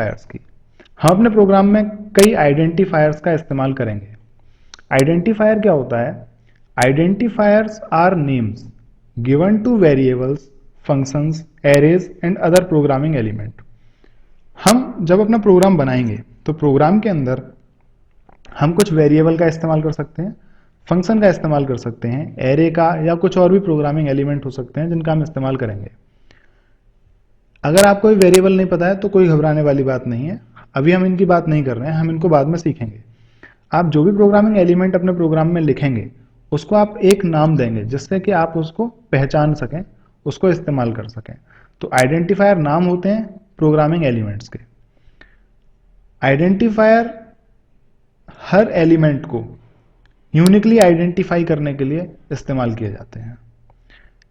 Identifiers की। हम अपने प्रोग्राम में कई आइडेंटिफायर्स का इस्तेमाल करेंगे। आइडेंटिफायर क्या होता है? Identifiers are names given to variables, functions, arrays and other programming element. हम जब अपना प्रोग्राम बनाएंगे तो प्रोग्राम के अंदर हम कुछ वेरिएबल का इस्तेमाल कर सकते हैं, फंक्शन का इस्तेमाल कर सकते हैं, एरे का, या कुछ और भी प्रोग्रामिंग एलिमेंट हो सकते हैं जिनका हम इस्तेमाल करेंगे। अगर आपको कोई वेरिएबल नहीं पता है तो कोई घबराने वाली बात नहीं है, अभी हम इनकी बात नहीं कर रहे हैं, हम इनको बाद में सीखेंगे। आप जो भी प्रोग्रामिंग एलिमेंट अपने प्रोग्राम में लिखेंगे उसको आप एक नाम देंगे जिससे कि आप उसको पहचान सकें, उसको इस्तेमाल कर सकें। तो आइडेंटिफायर नाम होते हैं प्रोग्रामिंग एलिमेंट्स के। आइडेंटिफायर हर एलिमेंट को यूनिकली आइडेंटिफाई करने के लिए इस्तेमाल किए जाते हैं।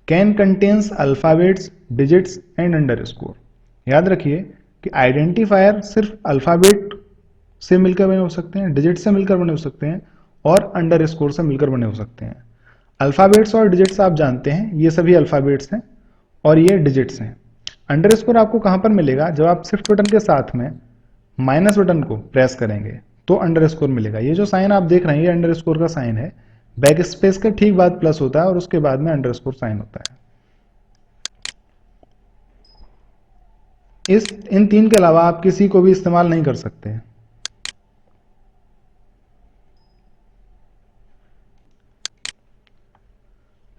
Can contains alphabets, digits and underscore. याद रखिए कि आइडेंटिफायर सिर्फ अल्फाबेट से मिलकर बने हो सकते हैं, डिजिट से मिलकर बने हो सकते हैं और अंडरस्कोर से मिलकर बने हो सकते हैं। अल्फाबेट्स और डिजिट्स आप जानते हैं, ये सभी अल्फाबेट्स हैं और ये डिजिट्स हैं। अंडरस्कोर आपको कहां पर मिलेगा? जब आप शिफ्ट बटन के साथ में माइनस बटन को प्रेस करेंगे तो अंडरस्कोर मिलेगा। ये जो साइन आप देख रहे हैं ये अंडरस्कोर का साइन है। बैक स्पेस के ठीक बाद प्लस होता है और उसके बाद में अंडरस्कोर साइन होता है। इन तीन के अलावा आप किसी को भी इस्तेमाल नहीं कर सकते।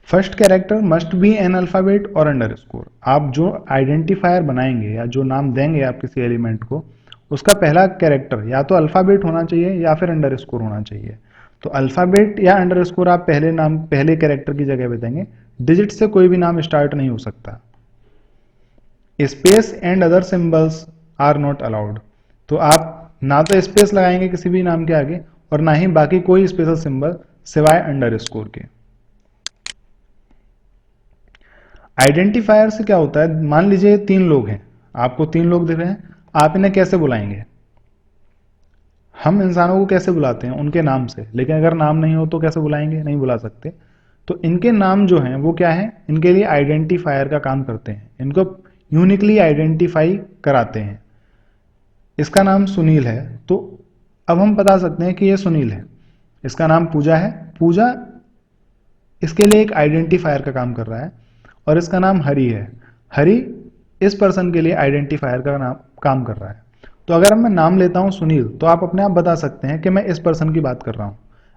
First character must be an alphabet or underscore. आप जो आइडेंटिफायर बनाएंगे या जो नाम देंगे आप किसी एलिमेंट को, उसका पहला कैरेक्टर या तो अल्फाबेट होना चाहिए या फिर अंडरस्कोर होना चाहिए। तो अल्फाबेट या अंडरस्कोर आप पहले कैरेक्टर की जगह पे देंगे। डिजिट से कोई भी नाम स्टार्ट नहीं हो सकता। Space and other symbols are not allowed. तो आप ना तो स्पेस लगाएंगे किसी भी नाम के आगे और ना ही बाकी कोई स्पेशल सिंबल सिवाय अंडरस्कोर के। आइडेंटिफायर से क्या होता है? मान लीजिए तीन लोग हैं, आपको तीन लोग दिख रहे हैं, आप इन्हें कैसे बुलाएंगे? हम इंसानों को कैसे बुलाते हैं? उनके नाम से। लेकिन अगर नाम नहीं हो तो कैसे बुलाएंगे? नहीं बुला सकते। तो इनके नाम जो हैं वो क्या है? इनके लिए आइडेंटिफायर का काम करते हैं, इनको यूनिकली आइडेंटिफाई कराते हैं। इसका नाम सुनील है तो अब हम बता सकते हैं कि ये सुनील है। इसका नाम पूजा है, पूजा इसके लिए एक आइडेंटिफायर का काम कर रहा है। और इसका नाम हरि है, हरि इस पर्सन के लिए आइडेंटिफायर का काम कर रहा है। तो अगर मैं नाम लेता हूं सुनील तो आप अपने आप बता सकते हैं कि मैं इस पर्सन की बात कर रहा हूं।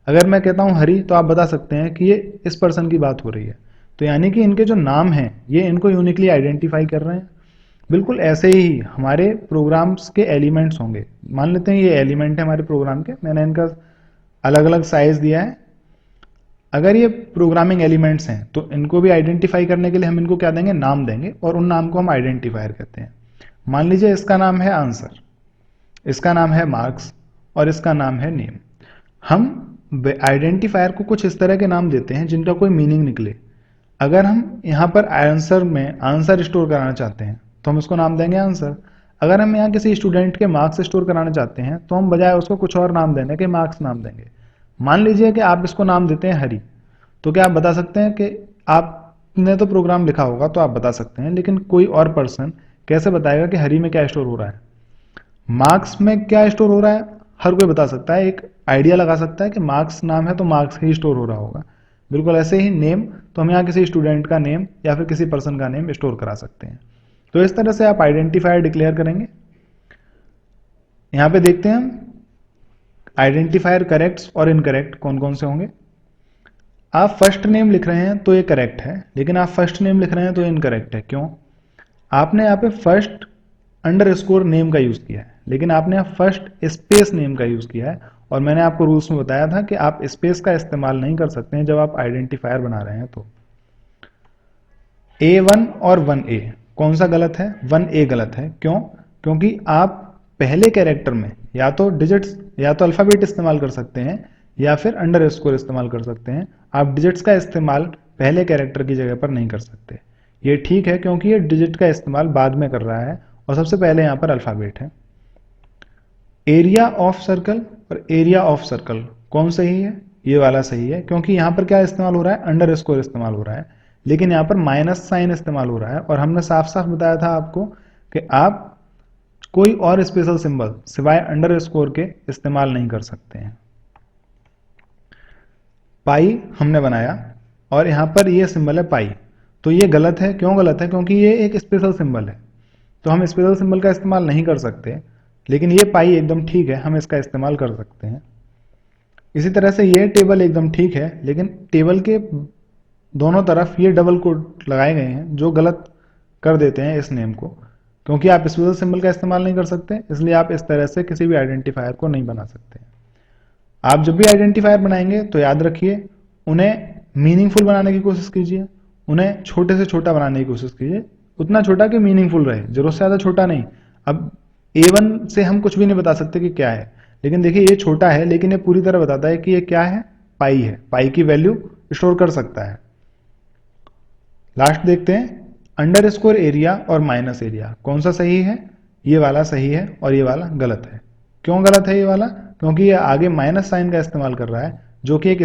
अगर मैं कहता हूं हरि तो आप बता सकते हैं कि ये इस पर्सन की बात हो रही है। तो यानी कि इनके जो नाम हैं ये इनको यूनिकली आइडेंटिफाई कर रहे हैं। बिल्कुल ऐसे ही हमारे प्रोग्राम्स के एलिमेंट्स होंगे। मान लेते हैं ये एलिमेंट है हमारे प्रोग्राम के, मैंने इनका अलग अलग साइज दिया है। अगर ये प्रोग्रामिंग एलिमेंट्स हैं तो इनको भी आइडेंटिफाई करने के लिए हम इनको क्या देंगे? नाम देंगे और उन नाम को हम आइडेंटिफायर कहते हैं। मान लीजिए इसका नाम है आंसर, इसका नाम है मार्क्स और इसका नाम है नेम। हम आइडेंटिफायर को कुछ इस तरह के नाम देते हैं जिनका कोई मीनिंग निकले। अगर हम यहाँ पर आंसर में आंसर स्टोर कराना चाहते हैं तो हम इसको नाम देंगे आंसर। अगर हम यहाँ किसी स्टूडेंट के मार्क्स स्टोर कराना चाहते हैं तो हम बजाय उसको कुछ और नाम देने के मार्क्स नाम देंगे। मान लीजिए कि आप इसको नाम देते हैं हरि, तो क्या आप बता सकते हैं कि आपने तो प्रोग्राम लिखा होगा तो आप बता सकते हैं, लेकिन कोई और पर्सन कैसे बताएगा कि हरि में क्या स्टोर हो रहा है, मार्क्स में क्या स्टोर हो रहा है? हर कोई बता सकता है, एक आइडिया लगा सकता है कि मार्क्स नाम है तो मार्क्स ही स्टोर हो रहा होगा। बिल्कुल ऐसे ही नेम, तो हम यहाँ किसी स्टूडेंट का नेम या फिर किसी पर्सन का नेम स्टोर करा सकते हैं। तो इस तरह से आप आइडेंटिफायर डिक्लेयर करेंगे। यहाँ पे देखते हैं हम आइडेंटिफायर करेक्ट और इनकरेक्ट कौन कौन से होंगे। आप फर्स्ट नेम लिख रहे हैं तो ये करेक्ट है, लेकिन आप फर्स्ट नेम लिख रहे हैं तो ये इनकरेक्ट है। क्यों? आपने यहाँ पे फर्स्ट अंडरस्कोर नेम का यूज किया है, लेकिन आपने यहाँ फर्स्ट स्पेस नेम का यूज किया है। और मैंने आपको रूल्स में बताया था कि आप स्पेस का इस्तेमाल नहीं कर सकते हैं जब आप आइडेंटिफायर बना रहे हैं। तो A1 और 1A कौन सा गलत है? 1A गलत है। क्यों? क्योंकि आप पहले कैरेक्टर में या तो डिजिट्स या तो अल्फाबेट इस्तेमाल कर सकते हैं या फिर अंडरस्कोर इस्तेमाल कर सकते हैं। आप डिजिट्स का इस्तेमाल पहले कैरेक्टर की जगह पर नहीं कर सकते। ये ठीक है क्योंकि ये डिजिट का इस्तेमाल बाद में कर रहा है और सबसे पहले यहाँ पर अल्फाबेट है। एरिया ऑफ सर्कल और एरिया ऑफ सर्कल कौन सही है? ये वाला सही है, क्योंकि यहाँ पर क्या इस्तेमाल हो रहा है? अंडरस्कोर इस्तेमाल हो रहा है, लेकिन यहाँ पर माइनस साइन इस्तेमाल हो रहा है। और हमने साफ साफ बताया था आपको कि आप कोई और स्पेशल सिंबल सिवाय अंडरस्कोर के इस्तेमाल नहीं कर सकते हैं। पाई हमने बनाया और यहां पर ये सिंबल है पाई, तो ये गलत है। क्यों गलत है? क्योंकि ये एक स्पेशल सिंबल है, तो हम स्पेशल सिंबल का इस्तेमाल नहीं कर सकते। लेकिन ये पाई एकदम ठीक है, हम इसका इस्तेमाल कर सकते हैं। इसी तरह से ये टेबल एकदम ठीक है, लेकिन टेबल के दोनों तरफ ये डबल कोट लगाए गए हैं जो गलत कर देते हैं इस नेम को। क्योंकि आप स्पेशल सिंबल का इस्तेमाल नहीं कर सकते, इसलिए आप इस तरह से किसी भी आइडेंटिफायर को नहीं बना सकते। आप जब भी आइडेंटिफायर बनाएंगे तो याद रखिए, उन्हें मीनिंगफुल बनाने की कोशिश कीजिए, उन्हें छोटे से छोटा बनाने की कोशिश कीजिए, उतना छोटा कि मीनिंगफुल रहे, जरूरत से ज़्यादा छोटा नहीं। अब A1 से हम कुछ भी नहीं बता सकते कि क्या है, लेकिन देखिए ये छोटा है, लेकिन ये पूरी तरह बताता है कि ये क्या है, पाई है, पाई की वैल्यू स्टोर कर सकता है। लास्ट देखते हैं, अंडरस्कोर एरिया और माइनस एरिया कौन सा सही है? ये वाला सही है और ये वाला गलत है। क्यों गलत है ये वाला? क्योंकि ये आगे माइनस साइन का इस्तेमाल कर रहा है, जो कि एक